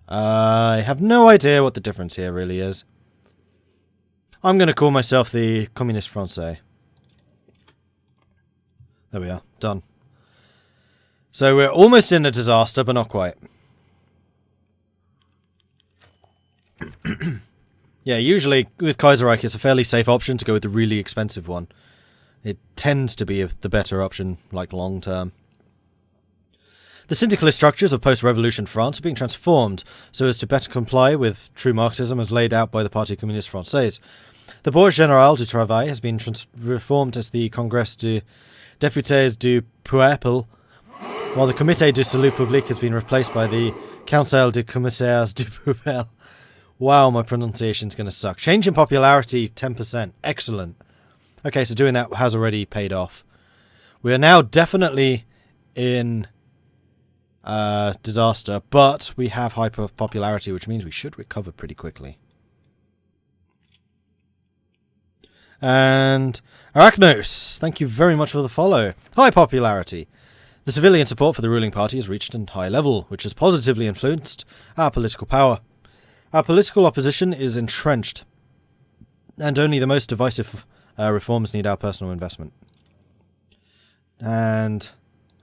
I have no idea what the difference here really is. I'm going to call myself the Commune of France. There we are. Done. So we're almost in a disaster, but not quite. Yeah, usually with Kaiserreich it's a fairly safe option to go with the really expensive one. It tends to be the better option, like long term. The syndicalist structures of post-revolution France are being transformed so as to better comply with true Marxism as laid out by the Parti Communiste Français. The Bourg Général du Travail has been reformed as the Congrès des Députés du Peuple, while the Comité du Salut Public has been replaced by the Conseil des Commissaires du Peuple. Wow, my pronunciation's going to suck. Change in popularity, 10%. Excellent. Okay, so doing that has already paid off. We are now definitely in disaster, but we have high popularity, which means we should recover pretty quickly. And Arachnos, thank you very much for the follow. High popularity. The civilian support for the ruling party has reached a high level, which has positively influenced our political power. Our political opposition is entrenched, and only the most divisive reforms need our personal investment. And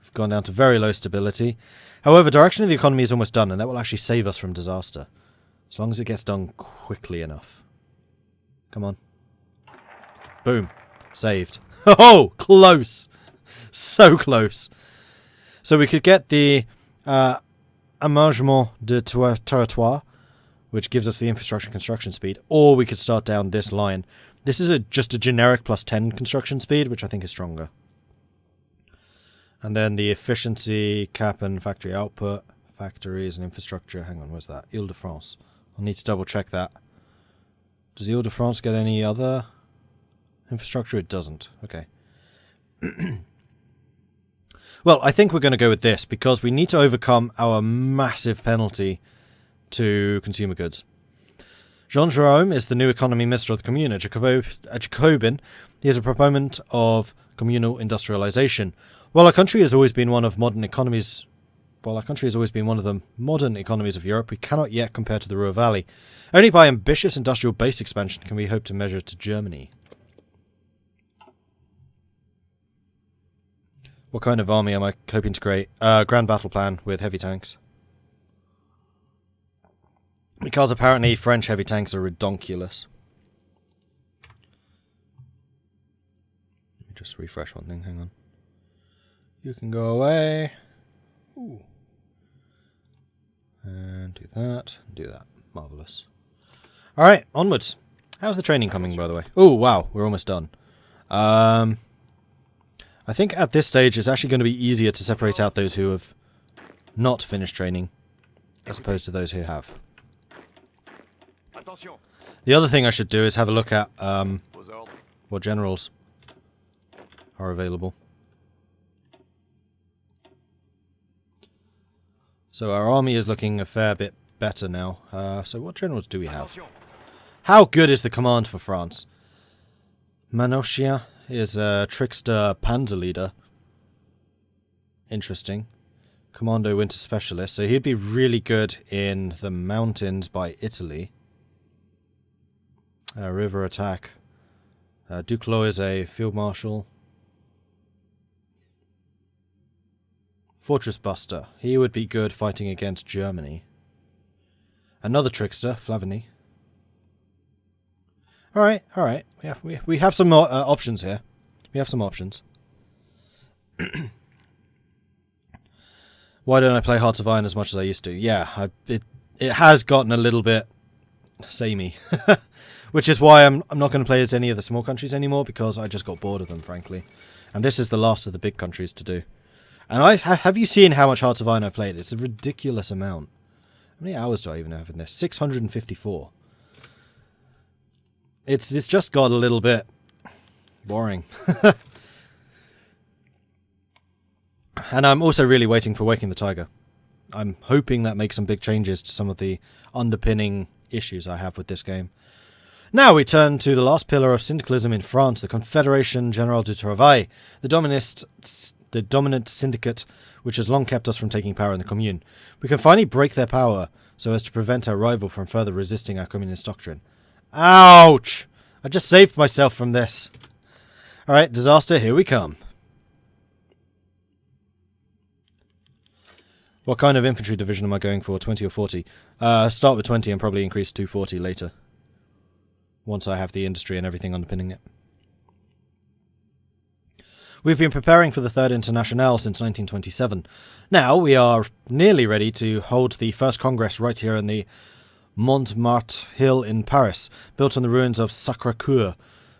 we've gone down to very low stability. However, direction of the economy is almost done, and that will actually save us from disaster. As long as it gets done quickly enough. Come on. Boom. Saved. Oh, close. So close. So we could get the aménagement de territoire, which gives us the infrastructure construction speed, or we could start down this line. This is just a generic plus 10 construction speed, which I think is stronger. And then the efficiency, cap and factory output, factories and infrastructure. Hang on, where's that? Ile-de-France. I'll need to double check that. Does Ile-de-France get any other infrastructure? It doesn't. Okay. Well, I think we're going to go with this, because we need to overcome our massive penalty to consumer goods. Jean Jerome is the new economy minister of the Commune, a Jacobin. He is a proponent of communal industrialization. While our country has always been one of the modern economies of Europe, we cannot yet compare to the Ruhr Valley. Only by ambitious industrial base expansion can we hope to measure to Germany. What kind of army am I hoping to create? Grand battle plan with heavy tanks. Because apparently French heavy tanks are redonkulous. Let me just refresh one thing, hang on. You can go away. Ooh. And do that, do that. Marvellous. Alright, onwards. How's the training coming, by the way? Oh, wow, we're almost done. I think at this stage it's actually going to be easier to separate out those who have not finished training, as opposed to those who have. The other thing I should do is have a look at what generals are available. So our army is looking a fair bit better now. So what generals do we have? How good is the command for France? Manochia is a trickster panzer leader. Interesting. Commando winter specialist. So he'd be really good in the mountains by Italy. River attack. Duclos is a field marshal. Fortress buster. He would be good fighting against Germany. Another trickster, Flavigny. Alright, alright. Yeah, we have some more options here. We have some options. Why don't I play Hearts of Iron as much as I used to? Yeah, it has gotten a little bit samey. Which is why I'm not going to play as any of the small countries anymore, because I just got bored of them, frankly. And this is the last of the big countries to do. And have you seen how much Hearts of Iron I played? It's a ridiculous amount. How many hours do I even have in this? 654. It's just got a little bit boring. And I'm also really waiting for Waking the Tiger. I'm hoping that makes some big changes to some of the underpinning issues I have with this game. Now we turn to the last pillar of syndicalism in France, the Confédération Générale du Travail, the dominant syndicate which has long kept us from taking power in the Commune. We can finally break their power so as to prevent our rival from further resisting our communist doctrine. Ouch! I just saved myself from this. Alright, disaster, here we come. What kind of infantry division am I going for? 20 or 40? Start with 20 and probably increase to 40 later. Once I have the industry and everything underpinning it. We've been preparing for the Third Internationale since 1927. Now we are nearly ready to hold the first Congress right here in the Montmartre Hill in Paris, built on the ruins of Sacré-Cœur.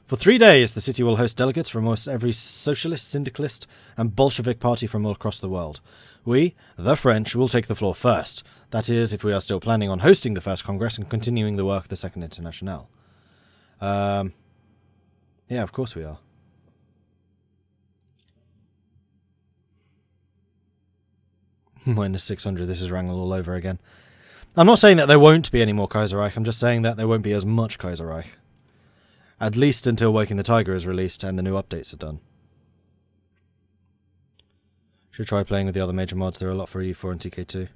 For 3 days, the city will host delegates from almost every socialist, syndicalist, and Bolshevik party from all across the world. We, the French, will take the floor first. That is, if we are still planning on hosting the first Congress and continuing the work of the Second Internationale. Yeah, of course we are. Minus 600, this is Wrangle all over again. I'm not saying that there won't be any more Kaiserreich, I'm just saying that there won't be as much Kaiserreich. At least until Waking the Tiger is released and the new updates are done. Should try playing with the other major mods, there are a lot for E4 and TK2.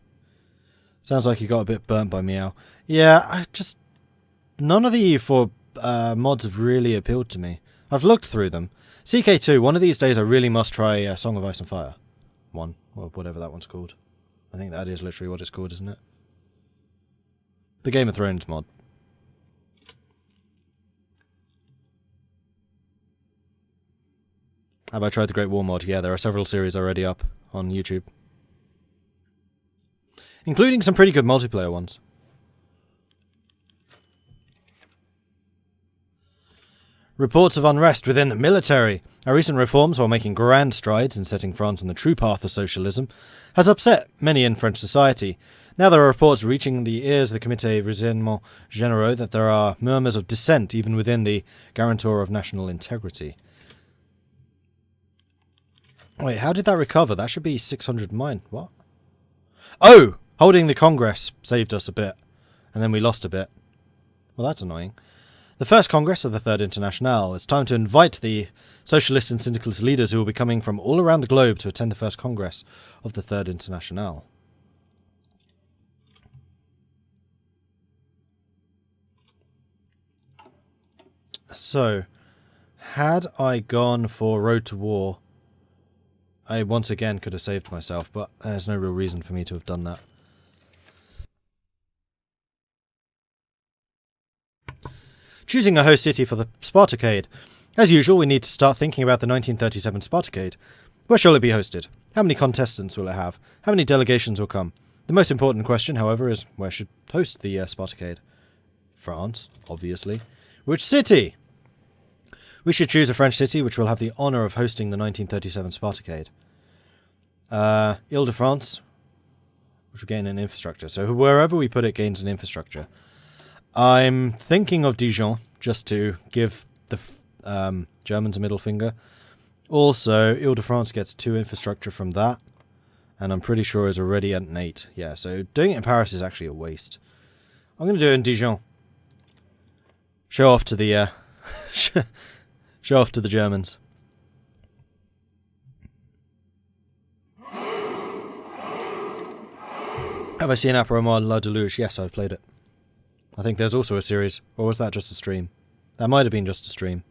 Sounds like you got a bit burnt by Meow. Yeah, none of the E4 mods have really appealed to me. I've looked through them. CK2, one of these days I really must try Song of Ice and Fire. One, or whatever that one's called. I think that is literally what it's called, isn't it? The Game of Thrones mod. Have I tried the Great War mod? Yeah, there are several series already up on YouTube. Including some pretty good multiplayer ones. Reports of unrest within the military. Our recent reforms, while making grand strides in setting France on the true path of socialism, has upset many in French society. Now there are reports reaching the ears of the Comité Renseignements Généraux that there are murmurs of dissent even within the Guarantor of National Integrity. Wait, how did that recover? That should be 600 mine. What? Oh! Holding the Congress saved us a bit. And then we lost a bit. Well, that's annoying. The first Congress of the Third Internationale. It's time to invite the socialist and syndicalist leaders who will be coming from all around the globe to attend the first Congress of the Third Internationale. So, had I gone for Road to War, I once again could have saved myself, but there's no real reason for me to have done that. Choosing a host city for the Spartacade. As usual, we need to start thinking about the 1937 Spartacade. Where shall it be hosted? How many contestants will it have? How many delegations will come? The most important question, however, is where should host the Spartacade? France, obviously. Which city? We should choose a French city which will have the honour of hosting the 1937 Spartacade. Ile-de-France, which will gain an infrastructure. So wherever we put it gains an infrastructure. I'm thinking of Dijon, just to give the Germans a middle finger. Also, Ile-de-France gets 2 infrastructure from that, and I'm pretty sure is already at an 8. Yeah, so doing it in Paris is actually a waste. I'm going to do it in Dijon. Show off to the show off to the Germans. Have I seen Apromar La Deluge? Yes, I've played it. I think there's also a series. Or was that just a stream? That might have been just a stream.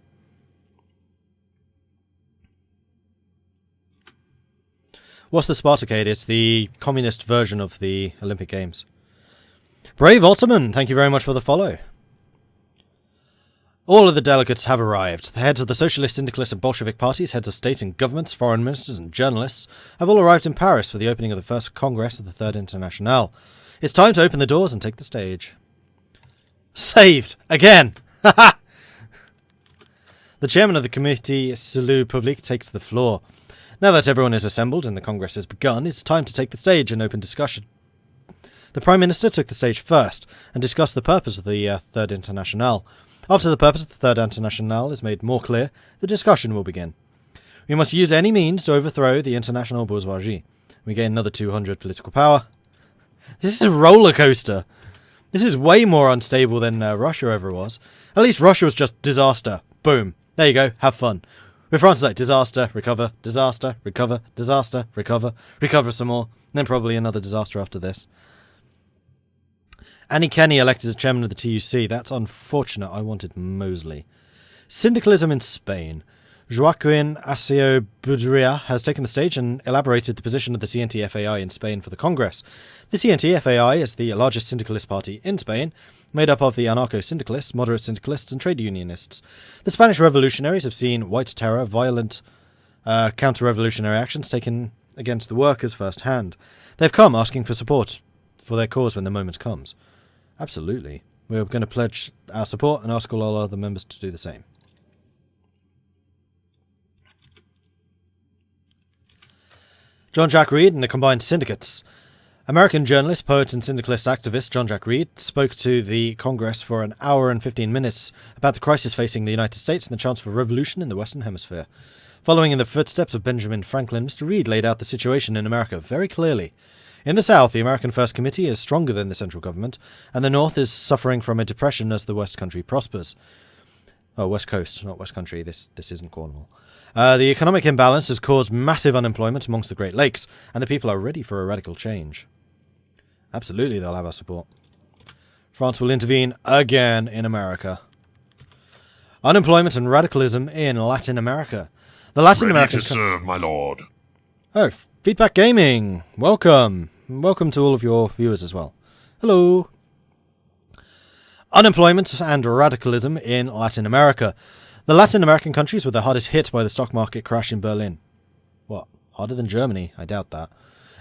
What's the Spartacade? It's the communist version of the Olympic Games. Brave Ottoman, thank you very much for the follow. All of the delegates have arrived. The heads of the socialist, syndicalist and Bolshevik parties, heads of state and governments, foreign ministers and journalists have all arrived in Paris for the opening of the first Congress of the Third Internationale. It's time to open the doors and take the stage. Saved! Again! The chairman of the Comité Salut Public takes the floor. Now that everyone is assembled and the Congress has begun, it's time to take the stage and open discussion. The Prime Minister took the stage first and discussed the purpose of the Third Internationale. After the purpose of the Third Internationale is made more clear, the discussion will begin. We must use any means to overthrow the international bourgeoisie. We gain another 200 political power. This is a roller coaster. This is way more unstable than Russia ever was. At least Russia was just disaster. Boom. There you go. Have fun. With France, it's like disaster, recover, disaster, recover, disaster, recover, recover some more. And then probably another disaster after this. Annie Kenny elected as chairman of the TUC. That's unfortunate. I wanted Mosley. Syndicalism in Spain. Joaquin Aseo Budria has taken the stage and elaborated the position of the CNT-FAI in Spain for the Congress. The CNT-FAI is the largest syndicalist party in Spain, made up of the anarcho-syndicalists, moderate syndicalists, and trade unionists. The Spanish revolutionaries have seen white terror, violent counter-revolutionary actions taken against the workers firsthand. They've come asking for support for their cause when the moment comes. Absolutely. We're going to pledge our support and ask all our other members to do the same. John Jack Reed and the Combined Syndicates. American journalist, poet and syndicalist activist John Jack Reed spoke to the Congress for an hour and 15 minutes about the crisis facing the United States and the chance for revolution in the Western Hemisphere. Following in the footsteps of Benjamin Franklin, Mr. Reed laid out the situation in America very clearly. In the South, the American First Committee is stronger than the central government, and the North is suffering from a depression as the West Country prospers. Oh, West Coast, not West Country. This isn't Cornwall. The economic imbalance has caused massive unemployment amongst the Great Lakes, and the people are ready for a radical change. Absolutely, they'll have our support. France will intervene again in America. Unemployment and radicalism in Latin America. The Latin American... Ready to serve, my lord. Oh, Feedback Gaming. Welcome. Welcome to all of your viewers as well. Hello. Unemployment and radicalism in Latin America. The Latin American countries were the hardest hit by the stock market crash in Berlin. What? Harder than Germany? I doubt that.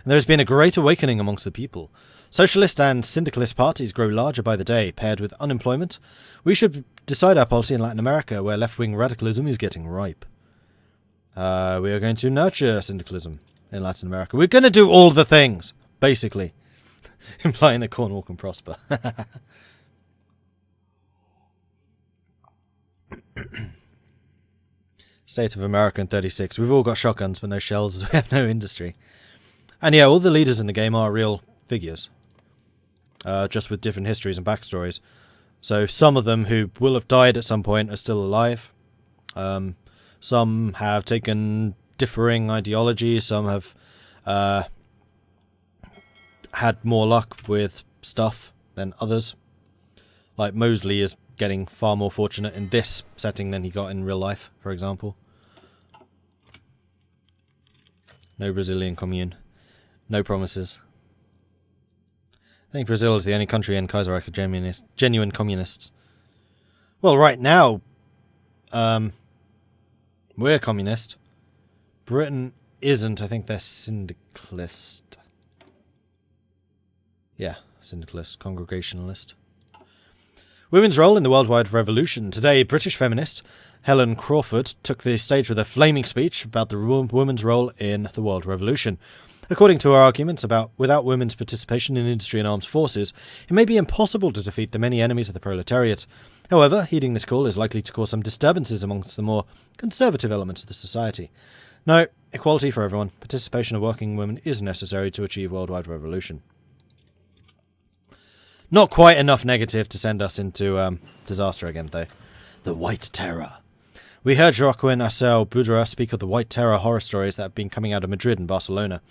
And there has been a great awakening amongst the people. Socialist and syndicalist parties grow larger by the day, paired with unemployment. We should decide our policy in Latin America, where left-wing radicalism is getting ripe. We are going to nurture syndicalism in Latin America. We're going to do all the things, basically. Implying that Cornwall can prosper. State of America in 36. We've all got shotguns but no shells as we have no industry. And yeah, all the leaders in the game are real figures. Just with different histories and backstories. So some of them who will have died at some point are still alive. Some have taken differing ideologies. Some have had more luck with stuff than others. Like Mosley is getting far more fortunate in this setting than he got in real life, for example. No Brazilian commune. No promises. I think Brazil is the only country in Kaiserreich of genuine communists. Well, right now, we're communist. Britain isn't. I think they're syndicalist. Yeah, syndicalist, congregationalist. Women's role in the worldwide revolution. Today, British feminist Helen Crawford took the stage with a flaming speech about the women's role in the world revolution. According to her arguments about without women's participation in industry and armed forces, it may be impossible to defeat the many enemies of the proletariat. However, heeding this call is likely to cause some disturbances amongst the more conservative elements of the society. No, equality for everyone. Participation of working women is necessary to achieve worldwide revolution. Not quite enough negative to send us into disaster again, though. The White Terror. We heard Joaquin Aseo Budra speak of the White Terror horror stories that have been coming out of Madrid and Barcelona,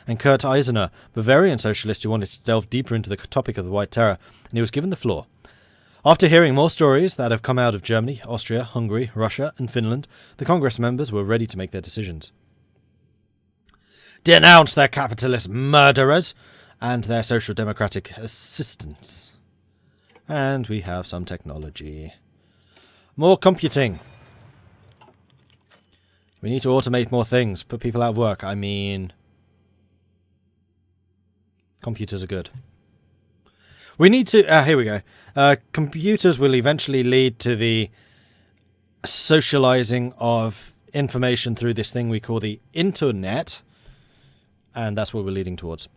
and Kurt Eisner, Bavarian socialist who wanted to delve deeper into the topic of the White Terror, and he was given the floor. After hearing more stories that have come out of Germany, Austria, Hungary, Russia, and Finland, the Congress members were ready to make their decisions. Denounce their capitalist murderers and their social democratic assistants. And we have some technology. More computing. We need to automate more things, put people out of work. I mean, computers are good. We need to... here we go. Computers will eventually lead to the socializing of information through this thing we call the internet. And that's what we're leading towards.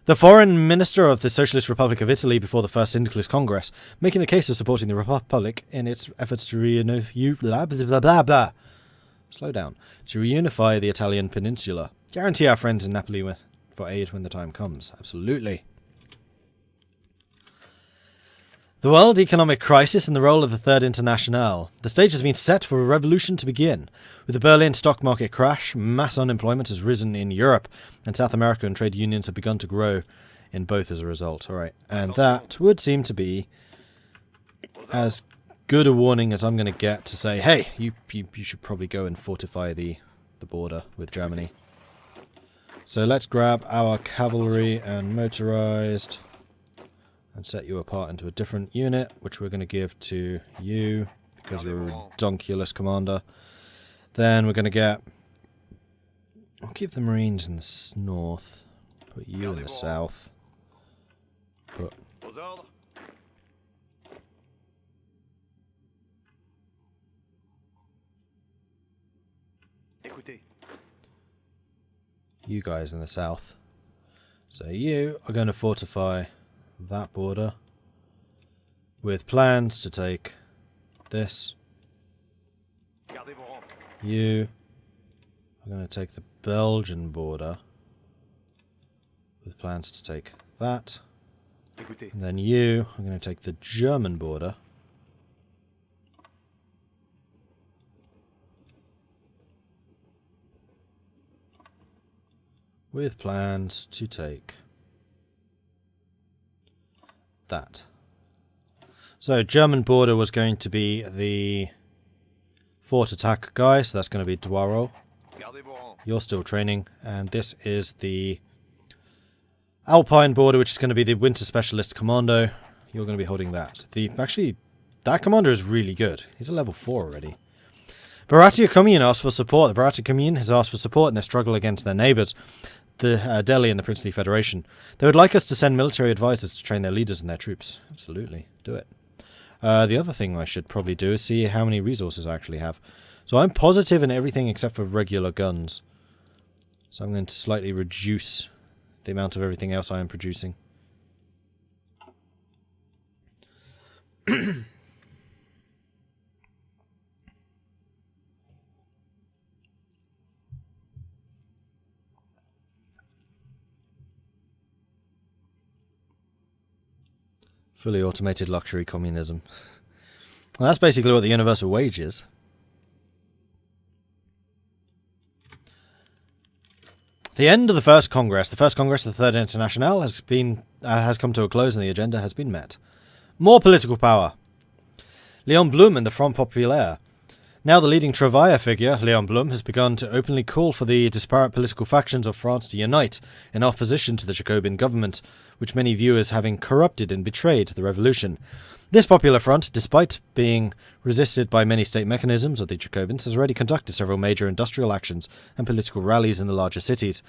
The foreign minister of the Socialist Republic of Italy before the First Syndicalist Congress, making the case of supporting the Republic in its efforts to reunify the Italian peninsula. Guarantee our friends in Napoli for aid when the time comes. Absolutely. The world economic crisis and the role of the Third Internationale. The stage has been set for a revolution to begin. With the Berlin stock market crash, mass unemployment has risen in Europe, and South America and trade unions have begun to grow in both as a result. Alright, and that would seem to be as good a warning as I'm going to get to say, hey, you should probably go and fortify the border with Germany. So let's grab our cavalry and motorized and set you apart into a different unit, which we're going to give to you because you're a redonkulous commander. Then we're going to get... I'll keep the Marines in the north, put you in the south, put... you guys in the south. So you are going to fortify that border with plans to take this. You are going to take the Belgian border with plans to take that. And then you are going to take the German border with plans to take that. So German border was going to be the fort attack guy, so that's going to be Dwaro. You're still training, and this is the Alpine border, which is going to be the Winter Specialist Commando. You're going to be holding that. Actually, that commander is really good. He's a level 4 already. Baratia Commune asked for support. The Baratia Commune has asked for support in their struggle against their neighbours, the Delhi and the Princely Federation. They would like us to send military advisors to train their leaders and their troops. Absolutely. Do it. The other thing I should probably do is see how many resources I actually have. So I'm positive in everything except for regular guns. So I'm going to slightly reduce the amount of everything else I am producing. Fully automated luxury communism. Well, that's basically what the universal wage is. The end of the First Congress. The First Congress of the Third Internationale has come to a close and the agenda has been met. More political power. Leon Blum and the Front Populaire. Now the leading Travailler figure, Leon Blum, has begun to openly call for the disparate political factions of France to unite in opposition to the Jacobin government, which many view as having corrupted and betrayed the revolution. This popular front, despite being resisted by many state mechanisms of the Jacobins, has already conducted several major industrial actions and political rallies in the larger cities.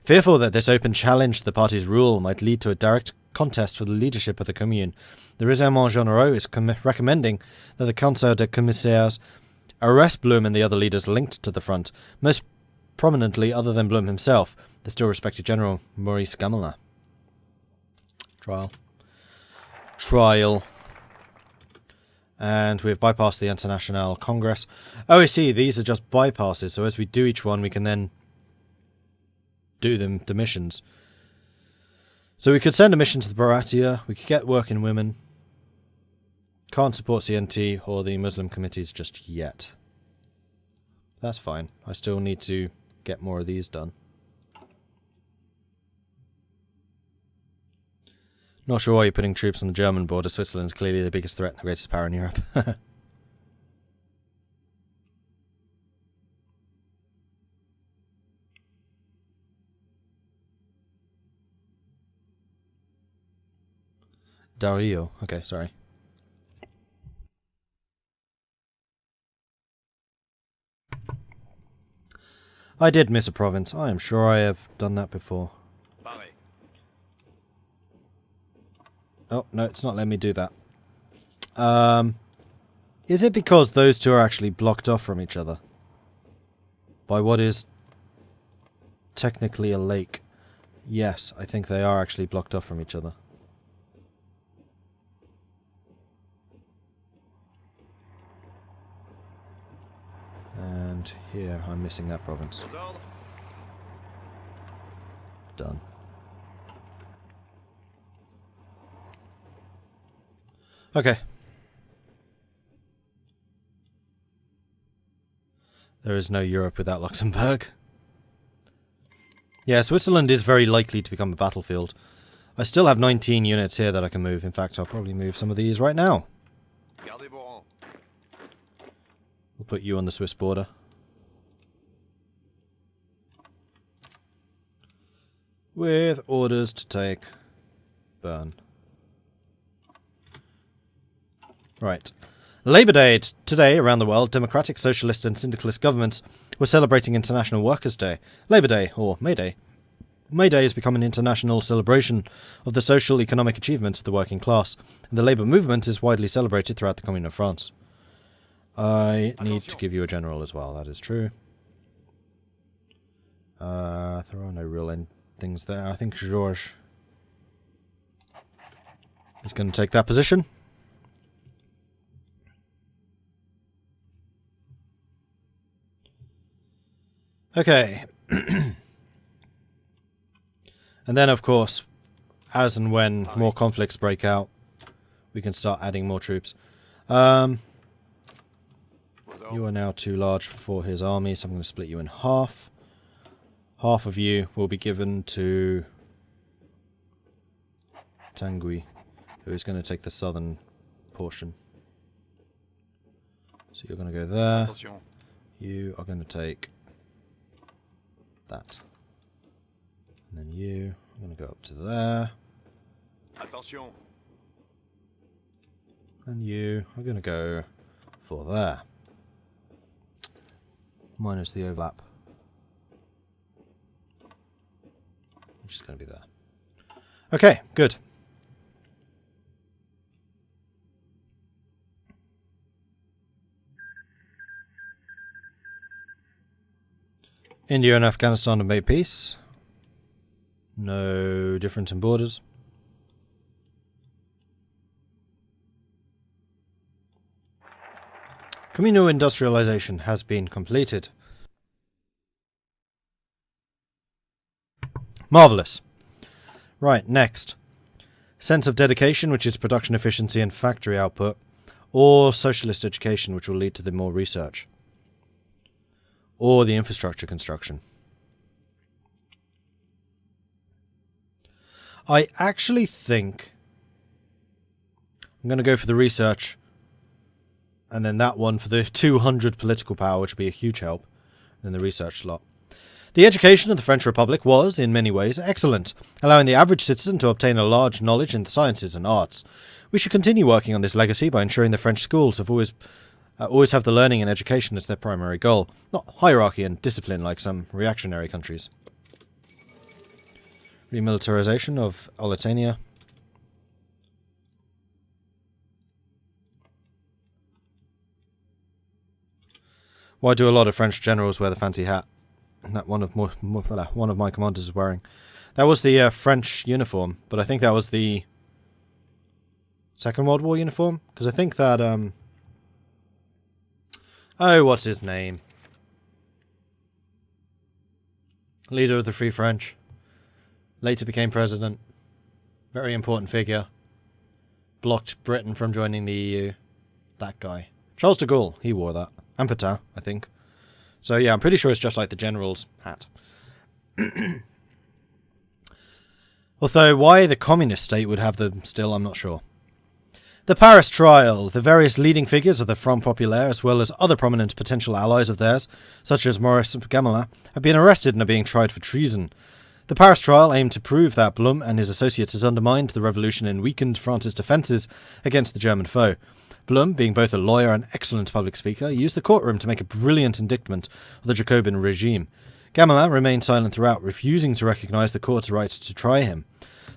Fearful that this open challenge to the party's rule might lead to a direct contest for the leadership of the Commune, the Raisonnement Généraux is recommending that the Conseil des Commissaires arrest Blum and the other leaders linked to the front, most prominently, other than Blum himself, the still respected General Maurice Gamelin. Trial. And we've bypassed the International Congress. Oh, I see, these are just bypasses, so as we do each one, we can then do the missions. So we could send a mission to the Baratia, we could get work in women. Can't support CNT or the Muslim committees just yet. That's fine. I still need to get more of these done. Not sure why you're putting troops on the German border. Switzerland's clearly the biggest threat and the greatest power in Europe. Dario. Okay, sorry. I did miss a province. I am sure I have done that before. Oh, no, it's not letting me do that. Is it because those two are actually blocked off from each other? By what is technically a lake? Yes, I think they are actually blocked off from each other. And here, I'm missing that province. Done. Okay. There is no Europe without Luxembourg. Yeah, Switzerland is very likely to become a battlefield. I still have 19 units here that I can move. In fact, I'll probably move some of these right now. We'll put you on the Swiss border. With orders to take Bern. Right. Labour Day. Today, around the world, democratic, socialist and syndicalist governments were celebrating International Workers' Day. Labour Day, or May Day. May Day has become an international celebration of the social economic achievements of the working class, and the labour movement is widely celebrated throughout the Commune of France. I need to give you a general as well, that is true. There are no real things there. I think Georges is going to take that position. Okay. And then, of course, as and when more conflicts break out, we can start adding more troops. You are now too large for his army, so I'm going to split you in half. Half of you will be given to Tanguy, who is going to take the southern portion. So you're going to go there. You are going to take that. And then you are going to go up to there. And you are going to go for there. Minus the overlap. Which is going to be there. Okay, good. India and Afghanistan have made peace. No difference in borders. Communal industrialization has been completed. Marvellous. Right, next. Sense of dedication, which is production efficiency and factory output, or socialist education, which will lead to the more research. Or the infrastructure construction. I actually think I'm going to go for the research, and then that one for the 200 political power, which would be a huge help, and then the research slot. The education of the French Republic was, in many ways, excellent, allowing the average citizen to obtain a large knowledge in the sciences and arts. We should continue working on this legacy by ensuring the French schools have always have the learning and education as their primary goal, not hierarchy and discipline like some reactionary countries. Remilitarization of Oletania. Why do a lot of French generals wear the fancy hat? That one of my commanders is wearing. That was the French uniform, but I think that was the Second World War uniform, because I think that oh, what's his name? Leader of the Free French. Later became president. Very important figure. Blocked Britain from joining the EU. That guy. Charles de Gaulle, he wore that. And Pétain, I think. So yeah, I'm pretty sure it's just like the general's hat. Although why the communist state would have them still, I'm not sure. The Paris trial. The various leading figures of the Front Populaire, as well as other prominent potential allies of theirs, such as Maurice Gamelin, have been arrested and are being tried for treason. The Paris trial aimed to prove that Blum and his associates had undermined the revolution and weakened France's defences against the German foe. Blum, being both a lawyer and excellent public speaker, used the courtroom to make a brilliant indictment of the Jacobin regime. Gamelin remained silent throughout, refusing to recognise the court's right to try him.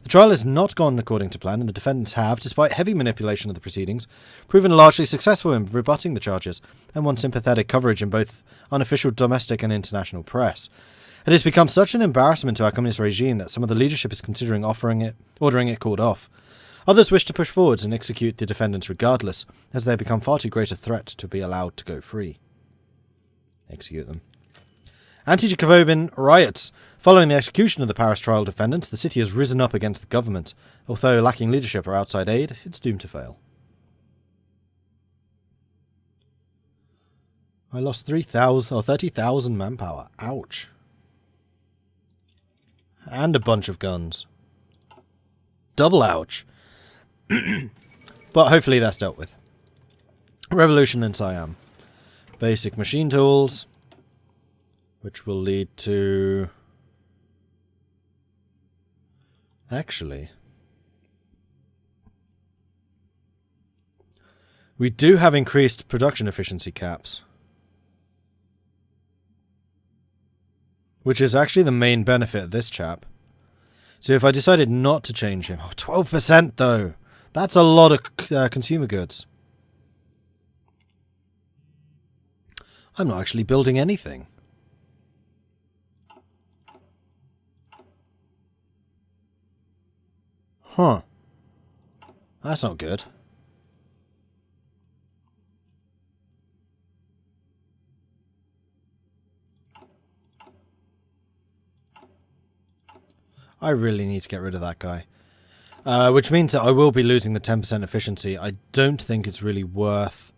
The trial has not gone according to plan, and the defendants have, despite heavy manipulation of the proceedings, proven largely successful in rebutting the charges and won sympathetic coverage in both unofficial domestic and international press. It has become such an embarrassment to our communist regime that some of the leadership is considering ordering it called off. Others wish to push forwards and execute the defendants regardless, as they become far too great a threat to be allowed to go free. Execute them. Anti-Jacobin riots. Following the execution of the Paris trial defendants, the city has risen up against the government. Although lacking leadership or outside aid, it's doomed to fail. I lost 30,000 manpower. Ouch. And a bunch of guns. Double ouch. But hopefully that's dealt with. Revolution in Siam. Basic machine tools. Which will lead to... Actually... We do have increased production efficiency caps. Which is actually the main benefit of this chap. So if I decided not to change him... Oh, 12% though! That's a lot of consumer goods. I'm not actually building anything. Huh. That's not good. I really need to get rid of that guy. Which means that I will be losing the 10% efficiency. I don't think it's really worth...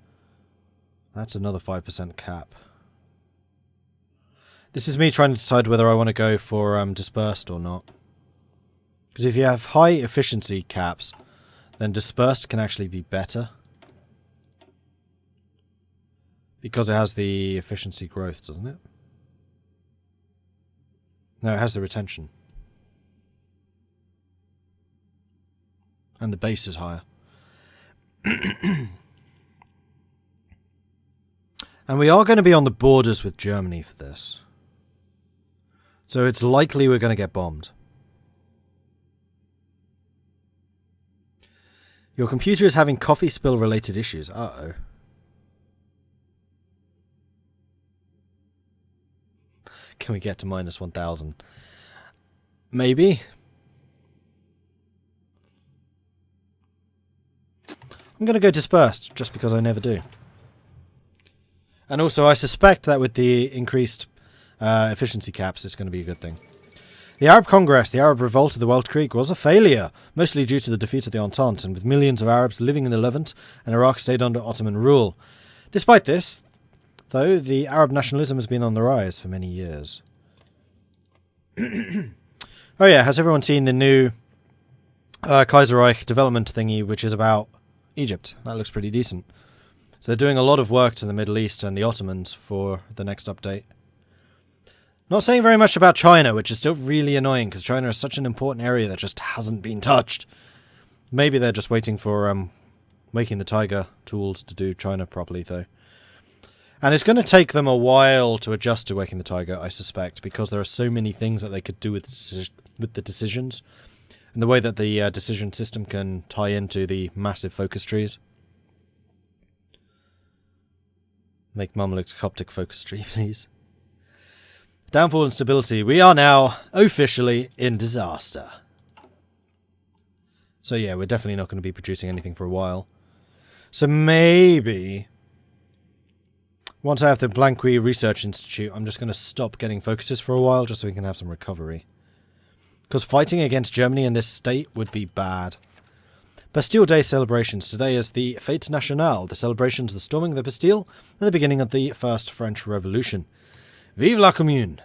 That's another 5% cap. This is me trying to decide whether I want to go for dispersed or not. Because if you have high efficiency caps, then dispersed can actually be better. Because it has the efficiency growth, doesn't it? No, it has the retention. And the base is higher. And we are going to be on the borders with Germany for this. So it's likely we're going to get bombed. Your computer is having coffee spill related issues. Uh-oh. Can we get to minus 1,000? Maybe. I'm going to go dispersed, just because I never do. And also, I suspect that with the increased efficiency caps, it's going to be a good thing. The Arab Congress, the Arab revolt of the Weltkrieg, was a failure, mostly due to the defeat of the Entente, and with millions of Arabs living in the Levant, and Iraq stayed under Ottoman rule. Despite this, though, the Arab nationalism has been on the rise for many years. Oh yeah, has everyone seen the new Kaiserreich development thingy, which is about Egypt? That looks pretty decent. So they're doing a lot of work to the Middle East and the Ottomans for the next update. Not saying very much about China, which is still really annoying, because China is such an important area that just hasn't been touched. Maybe they're just waiting for making the Tiger tools to do China properly, though. And it's going to take them a while to adjust to Waking the Tiger, I suspect, because there are so many things that they could do with the decisions, and the way that the decision system can tie into the massive focus trees. Make Mamluk's Coptic focus tree, please. Downfall and stability. We are now officially in disaster. So yeah, we're definitely not going to be producing anything for a while. So maybe... once I have the Blanqui Research Institute, I'm just going to stop getting focuses for a while, just so we can have some recovery. Because fighting against Germany in this state would be bad. Bastille Day celebrations. Today is the Fête Nationale, the celebrations of the storming of the Bastille and the beginning of the First French Revolution. Vive la Commune!